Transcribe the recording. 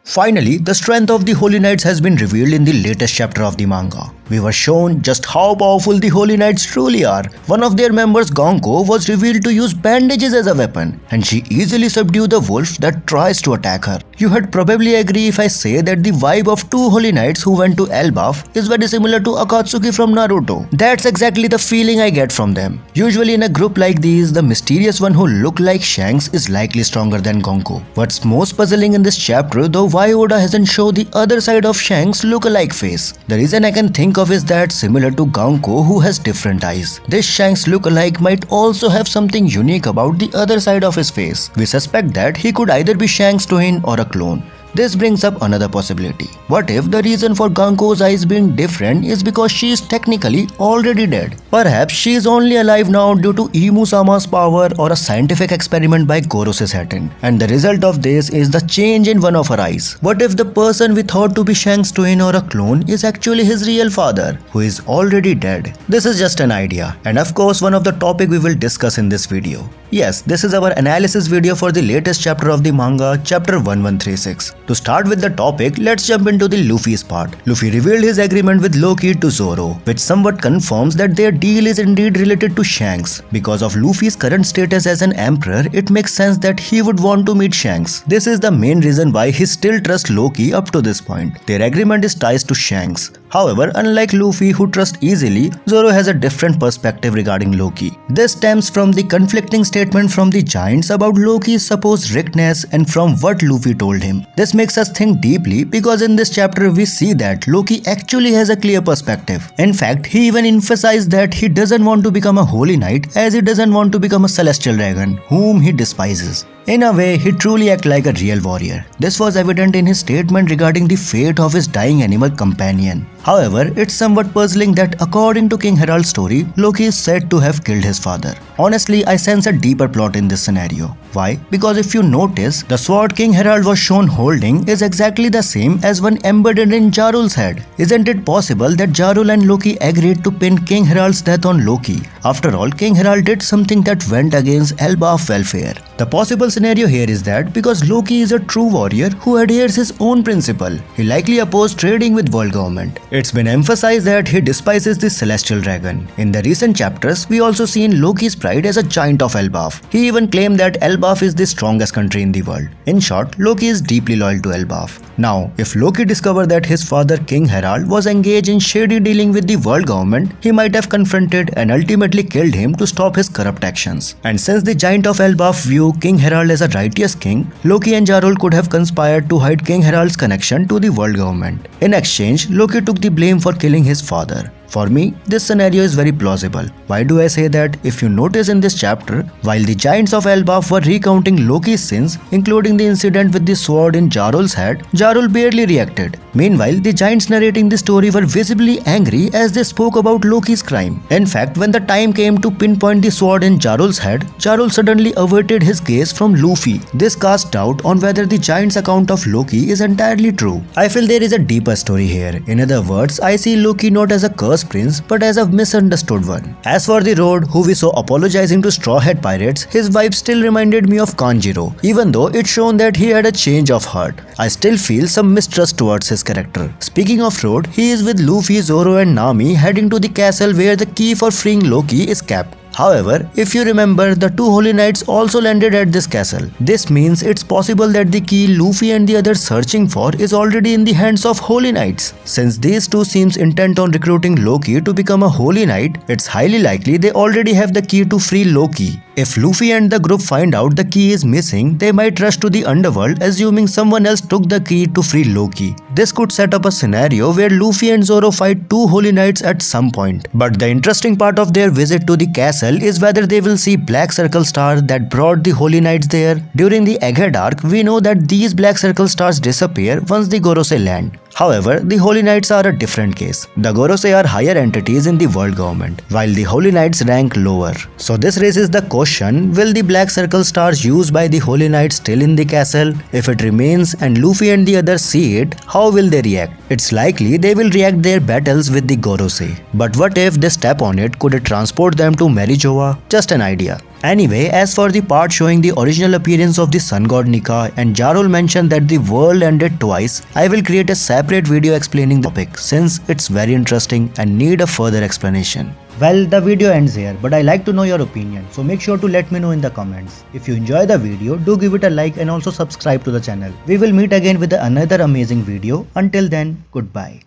Finally, the strength of the Holy Knights has been revealed in the latest chapter of the manga. We were shown just how powerful the Holy Knights truly are. One of their members, Ganku, was revealed to use bandages as a weapon, and she easily subdued the wolf that tries to attack her. You would probably agree if I say that the vibe of two Holy Knights who went to Elbaf is very similar to Akatsuki from Naruto. That's exactly the feeling I get from them. Usually in a group like these, the mysterious one who looked like Shanks is likely stronger than Gunku. What's most puzzling in this chapter, though, why Oda hasn't shown the other side of Shanks' look-alike face. The reason I can think of is that similar to Ganku, who has different eyes, this Shanks look-alike might also have something unique about the other side of his face. We suspect that he could either be Shanks' twin or a clone. This brings up another possibility. What if the reason for Ganku's eyes being different is because she is technically already dead? Perhaps she is only alive now due to Imu-sama's power or a scientific experiment by Gorosei Saturn, and the result of this is the change in one of her eyes. What if the person we thought to be Shanks' twin or a clone is actually his real father, who is already dead? This is just an idea, and of course one of the topic we will discuss in this video. Yes, this is our analysis video for the latest chapter of the manga, chapter 1136. To start with the topic, let's jump into the Luffy's part. Luffy revealed his agreement with Loki to Zoro, which somewhat confirms that their deal is indeed related to Shanks. Because of Luffy's current status as an emperor, it makes sense that he would want to meet Shanks. This is the main reason why he still trusts Loki up to this point. Their agreement is tied to Shanks. However, unlike Luffy, who trusts easily, Zoro has a different perspective regarding Loki. This stems from the conflicting statement from the giants about Loki's supposed richness and from what Luffy told him. This makes us think deeply because in this chapter we see that Loki actually has a clear perspective. In fact, he even emphasized that he doesn't want to become a holy knight as he doesn't want to become a celestial dragon, whom he despises. In a way, he truly acted like a real warrior. This was evident in his statement regarding the fate of his dying animal companion. However, it's somewhat puzzling that according to King Herald's story, Loki is said to have killed his father. Honestly, I sense a deeper plot in this scenario. Why? Because if you notice, the sword King Herald was shown holding is exactly the same as one embedded in Jarul's head. Isn't it possible that Jarul and Loki agreed to pin King Herald's death on Loki? After all, King Herald did something that went against Elbaf welfare. The possible scenario here is that because Loki is a true warrior who adheres his own principle, he likely opposed trading with world government. It's been emphasized that he despises the celestial dragon. In the recent chapters, we also seen Loki's pride as a giant of Elbaf. He even claimed that Elbaf is the strongest country in the world. In short, Loki is deeply loyal to Elbaf. Now, if Loki discovered that his father King Herald was engaged in shady dealing with the world government, he might have confronted and ultimately killed him to stop his corrupt actions. And since the giant of Elbaf view King Herald as a righteous king, Loki and Jarul could have conspired to hide King Herald's connection to the world government. In exchange, Loki took the blame for killing his father. For me, this scenario is very plausible. Why do I say that? If you notice in this chapter, while the giants of Elbaf were recounting Loki's sins, including the incident with the sword in Jarul's head, Jarul barely reacted. Meanwhile, the giants narrating the story were visibly angry as they spoke about Loki's crime. In fact, when the time came to pinpoint the sword in Jarul's head, Jarul suddenly averted his gaze from Luffy. This cast doubt on whether the giants' account of Loki is entirely true. I feel there is a deeper story here. In other words, I see Loki not as a cursed prince but as a misunderstood one. As for the Road, who we saw apologizing to Straw Hat Pirates, his vibe still reminded me of Kanjiro, even though it shown that he had a change of heart. I still feel some mistrust towards his character. Speaking of Road, he is with Luffy, Zoro and Nami heading to the castle where the key for freeing Loki is kept. However, if you remember, the two Holy Knights also landed at this castle. This means it's possible that the key Luffy and the others searching for is already in the hands of Holy Knights. Since these two seems intent on recruiting Loki to become a Holy Knight, it's highly likely they already have the key to free Loki. If Luffy and the group find out the key is missing, they might rush to the underworld assuming someone else took the key to free Loki. This could set up a scenario where Luffy and Zoro fight two Holy Knights at some point. But the interesting part of their visit to the castle is whether they will see black circle stars that brought the Holy Knights there. During the Egghead arc, we know that these black circle stars disappear once the Gorosei land. However, the Holy Knights are a different case. The Gorosei are higher entities in the world government, while the Holy Knights rank lower. So this raises the question, will the black circle stars used by the Holy Knights still in the castle? If it remains and Luffy and the others see it, how how will they react? It's likely they will react their battles with the Gorosei. But what if they step on it? Could it transport them to Marijoa? Just an idea. Anyway, as for the part showing the original appearance of the sun god Nika and Jarol mentioned that the world ended twice, I will create a separate video explaining the topic since it's very interesting and need a further explanation. Well, the video ends here, but I like to know your opinion, so make sure to let me know in the comments. If you enjoy the video, do give it a like and also subscribe to the channel. We will meet again with another amazing video. Until then, goodbye.